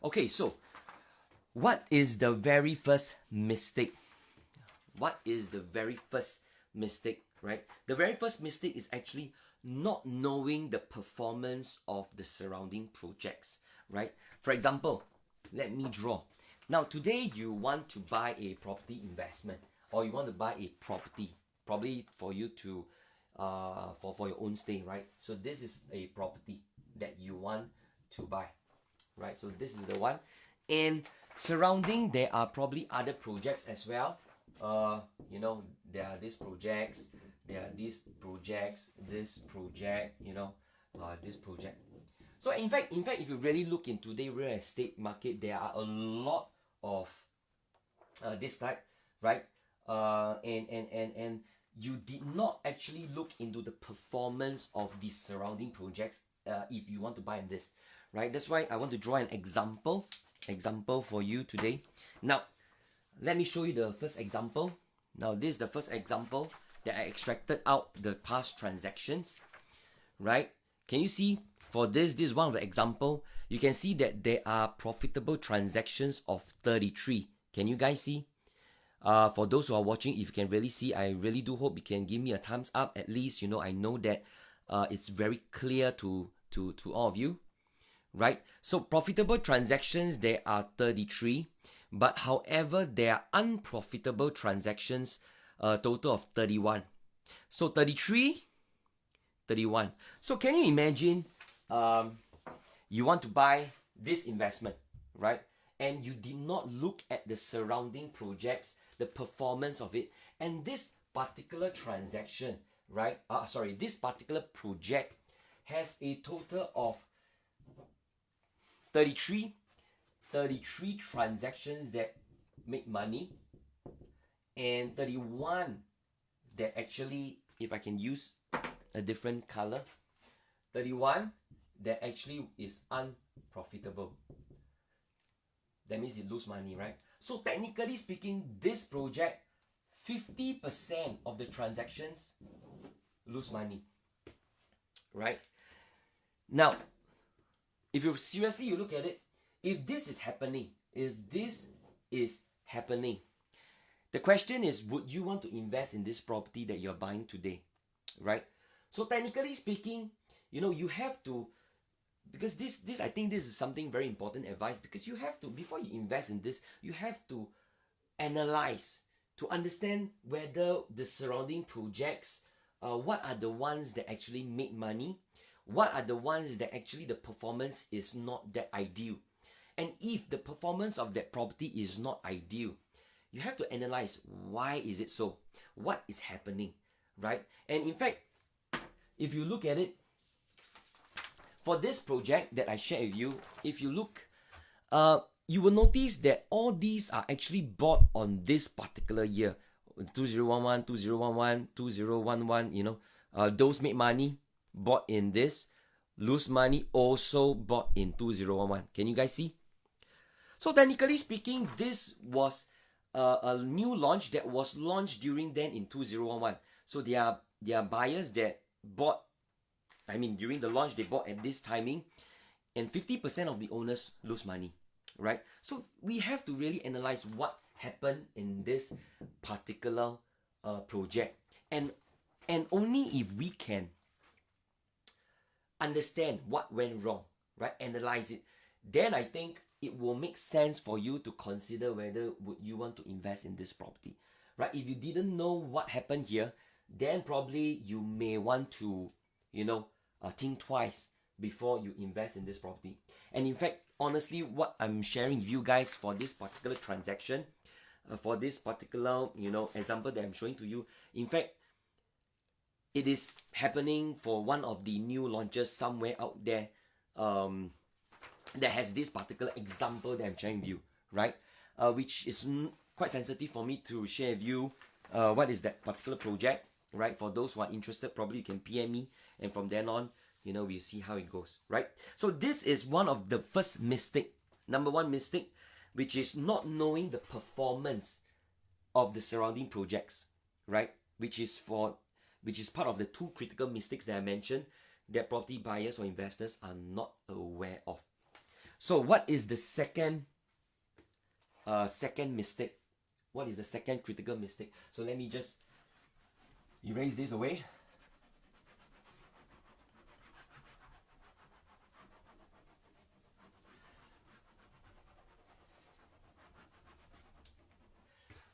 Okay, so what is the very first mistake? What is the very first mistake, right? The very first mistake is actually not knowing the performance of the surrounding projects, right? For example, let me draw. Now, today you want to buy a property investment, or you want to buy a property, probably for you to, for your own stay, right? So this is a property that you want to buy, right? So this is the one, and surrounding there are probably other projects as well. There are these projects, there are these projects, this project, this project. So in fact, if you really look into the real estate market, there are a lot of this type, right? And you did not actually look into the performance of the surrounding projects if you want to buy in this, right? That's why I want to draw an example for you today. Now, let me show you the first example. Now, this is the first example that I extracted out the past transactions, right? Can you see? For this is one of the example. You can see that there are profitable transactions of 33. Can you guys see? For those who are watching, if you can really see, I really do hope you can give me a thumbs up. At least, I know that it's very clear to all of you, right? So profitable transactions, there are 33. But however, there are unprofitable transactions, a total of 31. So 33, 31. So can you imagine you want to buy this investment, right? And you did not look at the surrounding projects, the performance of it, and this particular transaction, right? This particular project has a total of 33 transactions that make money, and 31 that actually, if I can use a different color, 31 that actually is unprofitable. That means it lose money, right? So technically speaking, this project, 50% of the transactions lose money, right? Now, if you seriously look at it, if this is happening, the question is, would you want to invest in this property that you're buying today, right? So technically speaking, you have to, because this I think this is something very important advice, because you have to, before you invest in this, you have to analyze to understand whether the surrounding projects, what are the ones that actually make money, what are the ones that actually the performance is not that ideal. And if the performance of that property is not ideal, you have to analyze why is it so, what is happening, right? And in fact, if you look at it, for this project that I shared with you, if you look, you will notice that all these are actually bought on this particular year, 2011, 2011, 2011. Those make money, bought in this, lose money, also bought in 2011. Can you guys see? So technically speaking, this was a new launch that was launched during then in 2011. So there are buyers that bought, during the launch they bought at this timing, and 50% of the owners lose money, right? So we have to really analyze what happened in this particular project, and only if we can understand what went wrong, right, analyze it, then I think it will make sense for you to consider whether would you want to invest in this property, right? If you didn't know what happened here, then probably you may want to think twice before you invest in this property. And in fact, honestly, what I'm sharing with you guys for this particular transaction, for this particular example that I'm showing to you, in fact, it is happening for one of the new launches somewhere out there that has this particular example that I'm sharing with you, right? Which is quite sensitive for me to share with you what is that particular project, right? For those who are interested, probably you can PM me, and from then on, we'll see how it goes, right? So this is one of the first mistake, number one mistake, which is not knowing the performance of the surrounding projects, right? Which is part of the two critical mistakes that I mentioned that property buyers or investors are not aware of. So what is the second mistake? What is the second critical mistake? So let me just erase this away.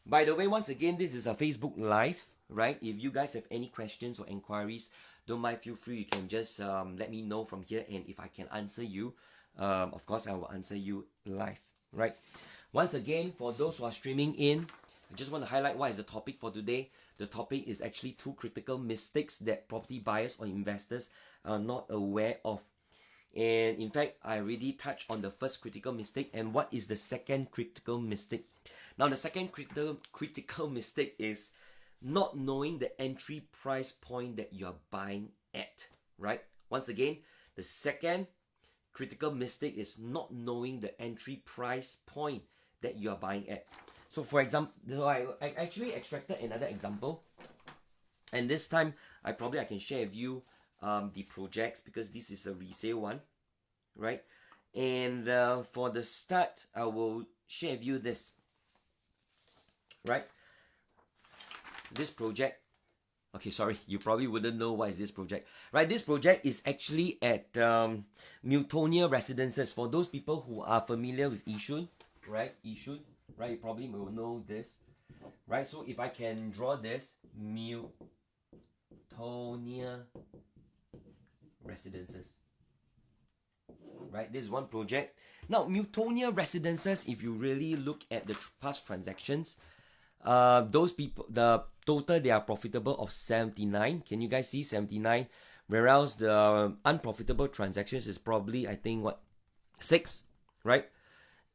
By the way, once again, this is a Facebook Live, right? If you guys have any questions or inquiries, don't mind, feel free. You can just let me know from here, and if I can answer you, of course, I will answer you live, right? Once again, for those who are streaming in, I just want to highlight what is the topic for today. The topic is actually 2 critical mistakes that property buyers or investors are not aware of. And in fact, I already touched on the first critical mistake. And what is the second critical mistake? Now, the second critical mistake is not knowing the entry price point that you are buying at, right? Once again, the second critical mistake is not knowing the entry price point that you are buying at. So for example, I actually extracted another example, and this time I can share with you the projects, because this is a resale one, right? And for the start, I will share with you this, right? This project, okay, sorry, you probably wouldn't know what is this project, right? This project is actually at Miltonia Residences. For those people who are familiar with Yishun, right? Yishun, right? You probably will know this, right? So if I can draw this, Miltonia Residences, right? This is one project. Now, Miltonia Residences, if you really look at the past transactions, those people, the total, they are profitable of 79. Can you guys see 79? Whereas the unprofitable transactions is probably, I think, what, 6, right?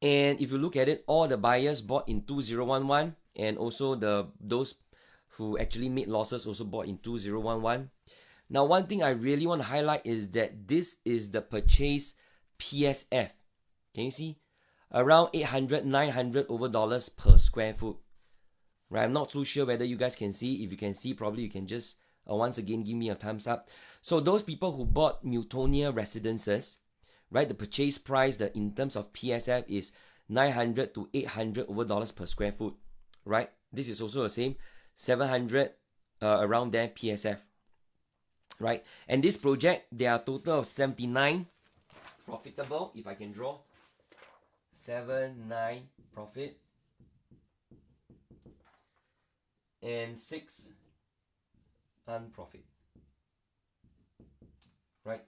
And if you look at it, all the buyers bought in 2011, and also those who actually made losses also bought in 2011. Now, one thing I really want to highlight is that this is the purchase PSF. Can you see? Around $800-900 over dollars per square foot. Right, I'm not too sure whether you guys can see. If you can see, probably you can just once again give me a thumbs up. So those people who bought Miltonia Residences, right, the purchase price, in terms of PSF, is $900 to $800 over dollars per square foot, right? This is also the same, 700 around there PSF, right? And this project, there are a total of 79 profitable. If I can draw 79 profit, and 6 unprofit, right?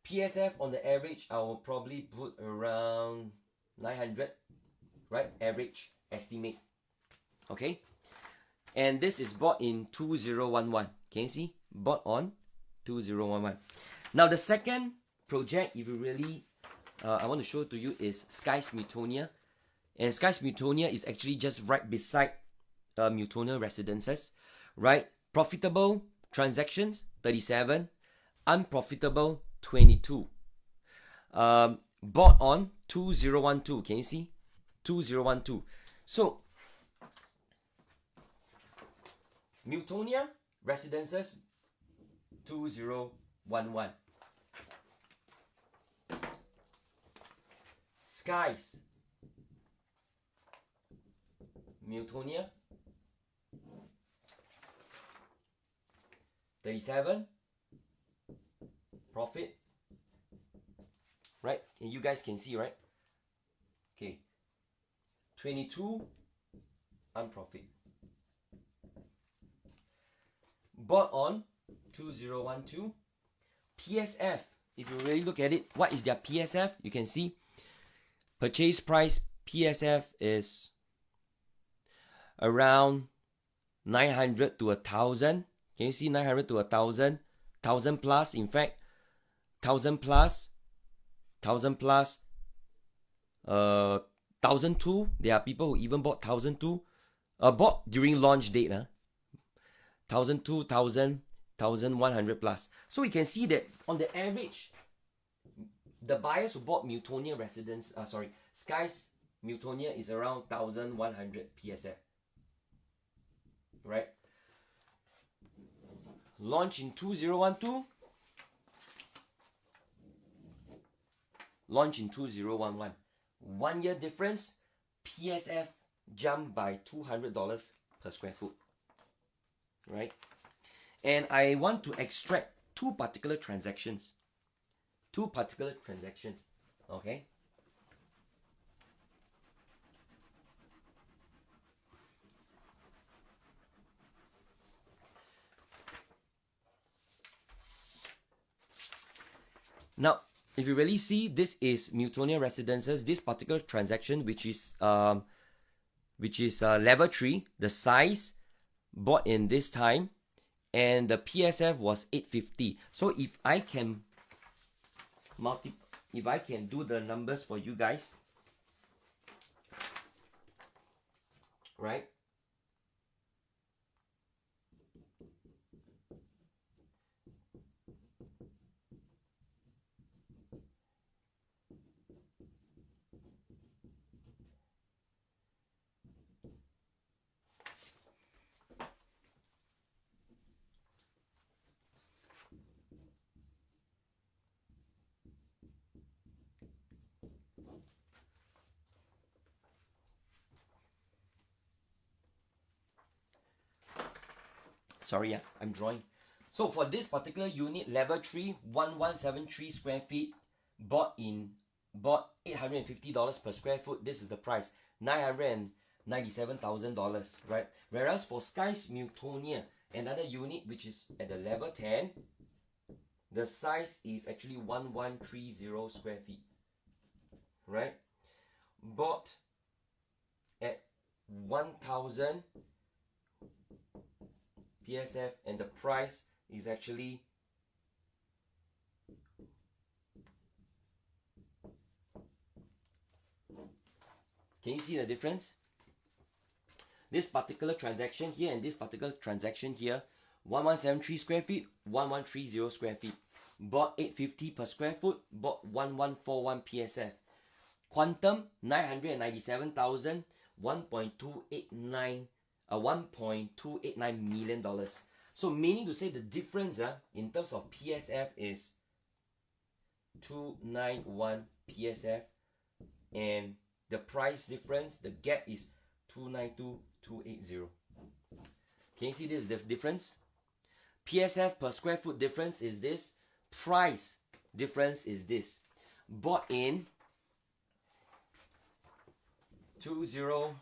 PSF on the average, I will probably put around 900, right? Average estimate, okay? And this is bought in 2011. Can you see? Bought on 2011. Now, the second project, if you really, I want to show to you, is Skies Miltonia. And Skies Miltonia is actually just right beside Miltonia Residences, right? Profitable transactions 37, unprofitable 22. Bought on 2012. Can you see? 2012. So Miltonia Residences 2011. Skies Miltonia 37 profit, right? And you guys can see, right? Okay, 22 unprofit. Bought on 2012. PSF, if you really look at it, what is their PSF? You can see purchase price PSF is around 900 to 1,000. Can you see 900 to 1,000? 1,000 plus, in fact, 1,000 plus, 1,000 plus, 1,002. There are people who even bought 1,002. Bought during launch date. 1,002, 1,000, 1,100 plus. So we can see that on the average, the buyers who bought Miltonia Skies Miltonia is around 1,100 PSF. Right? Launch in 2012. launched in 2011. 1 year difference, PSF jumped by $200 per square foot, right? And I want to extract two particular transactions. Okay? Now, if you really see, this is Miltonia Residences. This particular transaction, which is level 3, the size bought in this time, and the PSF was 850. So if I can do the numbers for you guys, right? Sorry, yeah, I'm drawing. So for this particular unit, level 3, 1173 square feet, bought $850 per square foot. This is the price, $997,000, right? Whereas for Skies Miltonia, another unit which is at the level 10, the size is actually 1130 square feet, right? Bought at 1,000 PSF, and the price is actually can you see the difference? This particular transaction here and this particular transaction here, 1173 square feet, 1130 square feet. Bought 850 per square foot, bought 1141 PSF. Quantum 997,000, 1.289 million dollars. So meaning to say the difference in terms of PSF is 291 PSF, and the price difference, the gap is 292,280. Can you see this difference? PSF per square foot difference is this, price difference is this. Bought in 20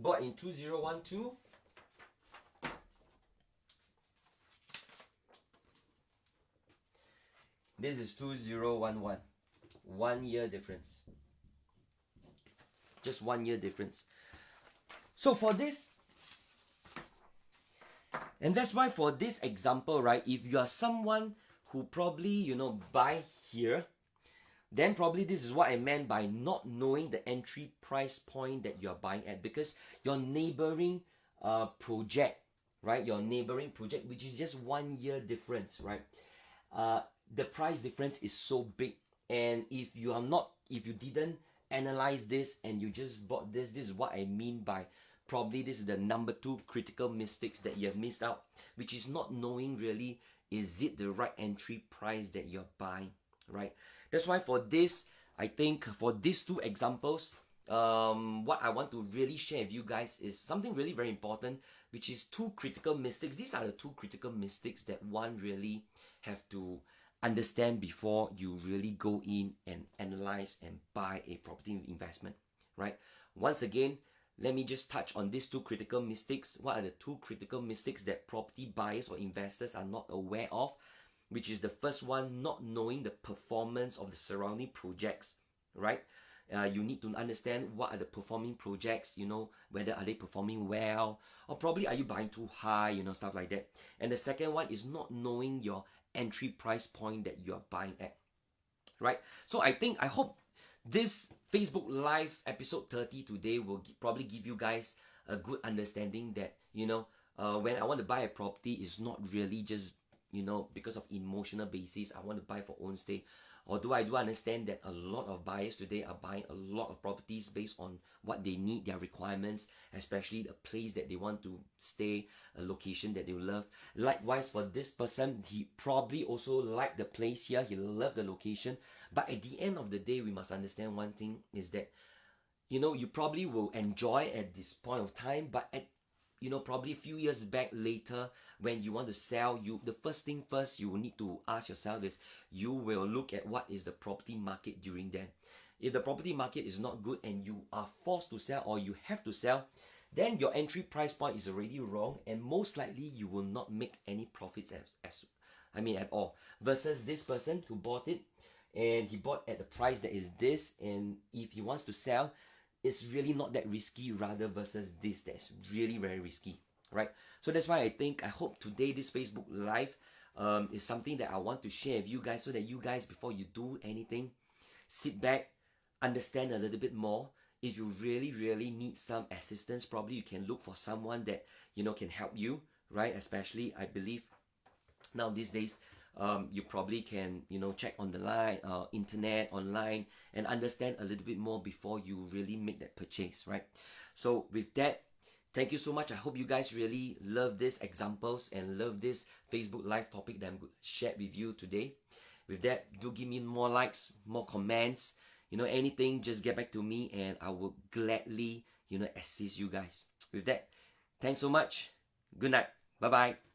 bought in 2012, this is 2011. 1 year difference, just 1 year difference. So for this, and that's why for this example, right, if you are someone who probably buy here, then probably this is what I meant by not knowing the entry price point that you're buying at, because your neighboring project, right, which is just 1 year difference, right, the price difference is so big. And if you didn't analyze this and you just bought this is what I mean by probably this is the number 2 critical mistakes that you have missed out, which is not knowing really, is it the right entry price that you're buying, right? That's why for this, I think for these 2 examples, what I want to really share with you guys is something really very important, which is 2 critical mistakes. These are the 2 critical mistakes that one really have to understand before you really go in and analyze and buy a property investment, right? Once again, let me just touch on these 2 critical mistakes. What are the 2 critical mistakes that property buyers or investors are not aware of? Which is the first one, not knowing the performance of the surrounding projects, right? You need to understand what are the performing projects, whether are they performing well, or probably are you buying too high, stuff like that. And the second one is not knowing your entry price point that you are buying at, right? So I hope this Facebook Live episode 30 today will probably give you guys a good understanding that, when I want to buy a property, it's not really just, because of emotional basis, I want to buy for own stay, Although I do understand that a lot of buyers today are buying a lot of properties based on what they need, their requirements, especially the place that they want to stay, a location that they love. Likewise, for this person, he probably also liked the place here, he loved the location. But at the end of the day, we must understand one thing is that, you know, you probably will enjoy at this point of time, but at, you know, probably a few years back later, when you want to sell, the first thing first you will need to ask yourself is, you will look at what is the property market during then. If the property market is not good and you are forced to sell or you have to sell, then your entry price point is already wrong, and most likely you will not make any profits at all. Versus this person who bought it, and he bought at the price that is this, and if he wants to sell, it's really not that risky, rather versus this that's really very risky, right? So that's why I hope today this Facebook Live is something that I want to share with you guys, so that you guys, before you do anything, sit back, understand a little bit more. If you really need some assistance, probably you can look for someone that, you know, can help you, right? Especially, I believe now these days, you probably can, you know, check on the line, internet, online, and understand a little bit more before you really make that purchase, right? So with that, thank you so much. I hope you guys really love these examples and love this Facebook Live topic that I'm shared with you today. With that, do give me more likes, more comments, you know, anything, just get back to me and I will gladly, you know, assist you guys. With that, thanks so much. Good night. Bye-bye.